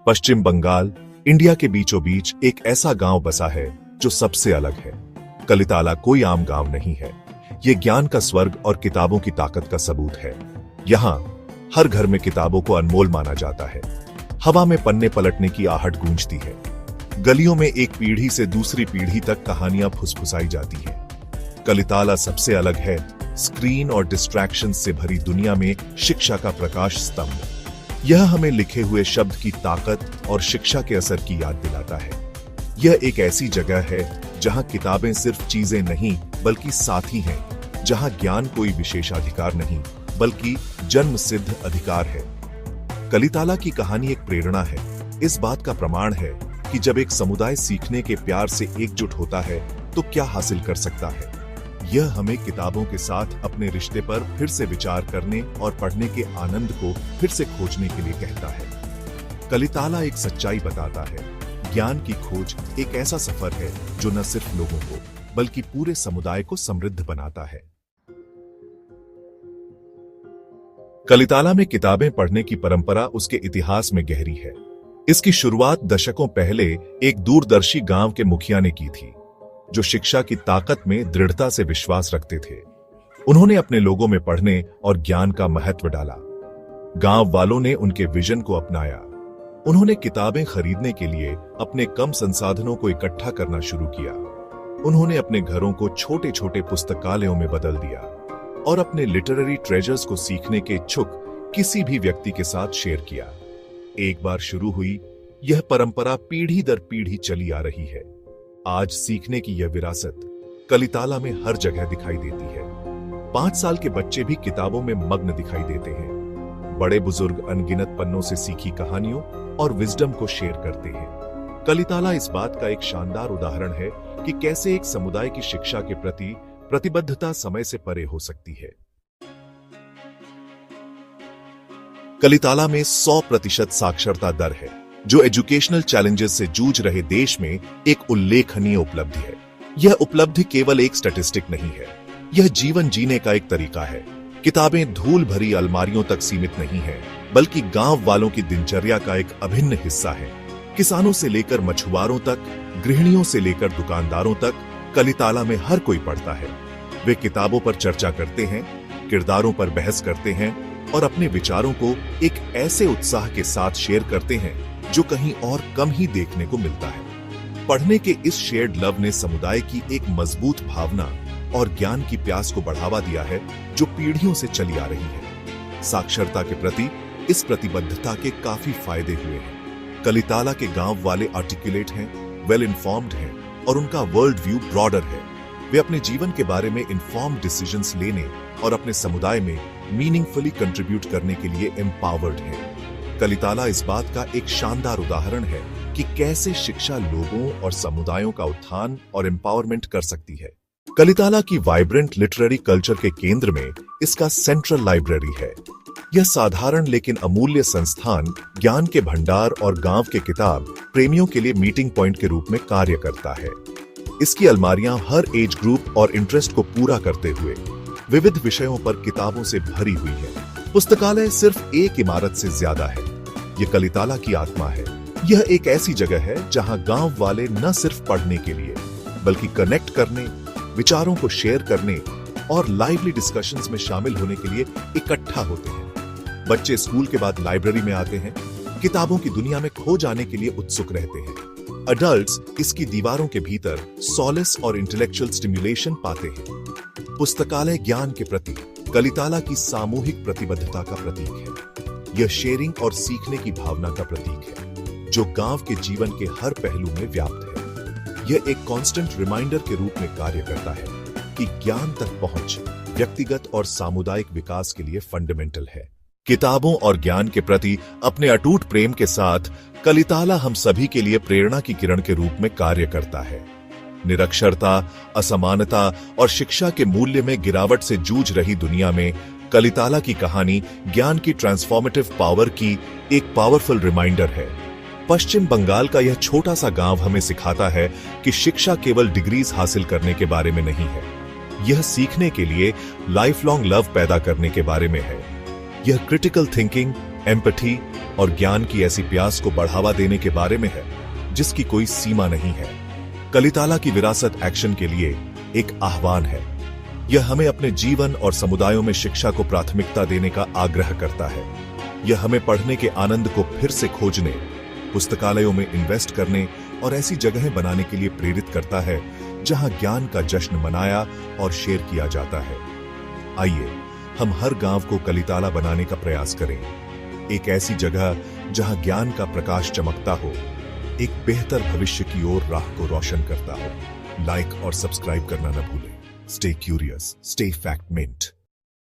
पश्चिम Bengal, India के बीचों बीच एक ऐसा गांव बसा है जो सबसे अलग है। कलिताला कोई आम गांव नहीं है। ये ज्ञान का स्वर्ग और किताबों की ताकत का सबूत है। यहाँ हर घर में किताबों को अनमोल माना जाता है। हवा में पन्ने पलटने की आहट गूंजती है। गलियों में एक पीढ़ी से दूसरी पीढ़ी तक कहानियां फुसफुसाई जाती हैं। कलिताला सबसे अलग है। स्क्रीन और डिस्ट्रैक्शन से भरी दुनिया में शिक्षा का प्रकाश स्तंभ। यह हमें लिखे हुए शब्द की ताकत और शिक्षा के असर की याद दिलाता है। यह एक ऐसी जगह है जहां किताबें सिर्फ चीजें नहीं बल्कि साथी हैं, जहां ज्ञान कोई विशेषाधिकार नहीं बल्कि जन्म सिद्ध अधिकार है। कलिताला की कहानी एक प्रेरणा है। इस बात का प्रमाण है कि जब एक समुदाय सीखने के प्यार से एकजुट होता है तो क्या हासिल कर सकता है। यह हमें किताबों के साथ अपने रिश्ते पर फिर से विचार करने और पढ़ने के आनंद को फिर से खोजने के लिए कहता है। कलिताला एक सच्चाई बताता है। ज्ञान की खोज एक ऐसा सफर है जो न सिर्फ लोगों को बल्कि पूरे समुदाय को समृद्ध बनाता है। कलिताला में किताबें पढ़ने की परंपरा उसके इतिहास में गहरी है। इसकी शुरुआत दशकों पहले एक दूरदर्शी गांव के मुखिया ने की थी, जो शिक्षा की ताकत में दृढ़ता से विश्वास रखते थे। उन्होंने अपने लोगों में पढ़ने और ज्ञान का महत्व डाला। गांव वालों ने उनके विजन को अपनाया। उन्होंने किताबें खरीदने के लिए अपने कम संसाधनों को इकट्ठा करना शुरू किया। उन्होंने अपने घरों को छोटे छोटे पुस्तकालयों में बदल दिया और अपने लिटरेरी ट्रेजर्स को सीखने के इच्छुक किसी भी व्यक्ति के साथ शेयर किया। एक बार शुरू हुई, यह परंपरा पीढ़ी दर पीढ़ी चली आ रही है। आज सीखने की यह विरासत कलिताला में हर जगह दिखाई देती है। 5 साल के बच्चे भी किताबों में मग्न दिखाई देते हैं। बड़े बुजुर्ग अनगिनत पन्नों से सीखी कहानियों और विजडम को शेयर करते हैं। कलिताला इस बात का एक शानदार उदाहरण है कि कैसे एक समुदाय की शिक्षा के प्रति प्रतिबद्धता समय से परे हो सकती है। कलिताला में 100% साक्षरता दर है, जो एजुकेशनल चैलेंजेस से जूझ रहे देश में एक उल्लेखनीय उपलब्धि है। यह उपलब्धि केवल एक स्टैटिस्टिक नहीं है, यह जीवन जीने का एक तरीका है। किताबें धूल भरी अलमारियों तक सीमित नहीं है, बल्कि गांव वालों की दिनचर्या का एक अभिन्न हिस्सा है। किसानों से लेकर मछुआरों तक, गृहिणियों से लेकर दुकानदारों तक, कलिताला में हर कोई पढ़ता है। वे किताबों पर चर्चा करते हैं, किरदारों पर बहस करते हैं और अपने विचारों को एक ऐसे उत्साह के साथ शेयर करते हैं जो कहीं और कम ही देखने को मिलता है। पढ़ने के इस शेयर्ड लव ने समुदाय की एक मजबूत भावना और ज्ञान की प्यास को बढ़ावा दिया है, जो पीढ़ियों से चली आ रही है। साक्षरता के प्रति इस प्रतिबद्धता के काफी फायदे हुए हैं। कलिताला के गांव वाले आर्टिकुलेट हैं, वेल इन्फॉर्म्ड हैं और उनका वर्ल्ड व्यू ब्रॉडर है। वे अपने जीवन के बारे में इन्फॉर्म्ड डिसीजंस लेने और अपने समुदाय में मीनिंगफुली कंट्रीब्यूट करने के लिए एम्पावर्ड हैं। कलिताला इस बात का एक शानदार उदाहरण है कि कैसे शिक्षा लोगों और समुदायों का उत्थान और एम्पावरमेंट कर सकती है। कलिताला की वाइब्रेंट लिटरेरी कल्चर के केंद्र में इसका सेंट्रल लाइब्रेरी है। यह साधारण लेकिन अमूल्य संस्थान ज्ञान के भंडार और गांव के किताब प्रेमियों के लिए मीटिंग पॉइंट के रूप में कार्य करता है। इसकी अलमारियां हर एज ग्रुप और इंटरेस्ट को पूरा करते हुए विविध विषयों पर किताबों से भरी हुई है। पुस्तकालय सिर्फ एक इमारत से ज्यादा है। यह कलिताला की आत्मा है। यह एक ऐसी जगह है जहां गांव वाले न सिर्फ पढ़ने के लिए बल्कि कनेक्ट करने, विचारों को शेयर करने और लाइवली डिस्कशंस में शामिल होने के लिए इकट्ठा होते हैं। बच्चे स्कूल के बाद लाइब्रेरी में आते हैं, किताबों की दुनिया में खो जाने के लिए उत्सुक रहते हैं। अडल्ट्स इसकी दीवारों के भीतर सॉलिस और इंटेलेक्चुअल स्टिम्युलेशन पाते हैं। पुस्तकालय ज्ञान के प्रति कलिताला की सामूहिक प्रतिबद्धता का प्रतीक है। यह शेयरिंग और सीखने की भावना का प्रतीक है, जो गांव के जीवन के हर पहलू में व्याप्त है। यह एक कांस्टेंट रिमाइंडर के रूप में कार्य करता है कि ज्ञान तक पहुंच व्यक्तिगत और सामुदायिक विकास के लिए फंडामेंटल है। किताबों और ज्ञान के प्रति अपने अटूट प्रेम के साथ कलिताला हम सभी के लिए प्रेरणा की किरण के रूप में कार्य करता है। निरक्षरता, असमानता और शिक्षा के मूल्य में गिरावट से जूझ रही दुनिया में कलिताला की कहानी ज्ञान की ट्रांसफॉर्मेटिव पावर की एक पावरफुल रिमाइंडर है। पश्चिम बंगाल का यह छोटा सा गांव हमें सिखाता है कि शिक्षा केवल डिग्रीज हासिल करने के बारे में नहीं है, यह सीखने के लिए लाइफ लॉन्ग लव पैदा करने के बारे में है। यह क्रिटिकल थिंकिंग, एम्पैथी और ज्ञान की ऐसी प्यास को बढ़ावा देने के बारे में है जिसकी कोई सीमा नहीं है। कलिताला की विरासत एक्शन के लिए एक आह्वान है। यह हमें अपने जीवन और समुदायों में शिक्षा को प्राथमिकता देने का आग्रह करता है। यह हमें पढ़ने के आनंद को फिर से खोजने, पुस्तकालयों में इन्वेस्ट करने और ऐसी जगहें बनाने के लिए प्रेरित करता है जहां ज्ञान का जश्न मनाया और शेयर किया जाता है। आइए हम हर गांव को कलिताला बनाने का प्रयास करें, एक ऐसी जगह जहां ज्ञान का प्रकाश चमकता हो, एक बेहतर भविष्य की ओर राह को रोशन करता हो। लाइक और सब्सक्राइब करना न भूलें। Stay curious, stay fact mint.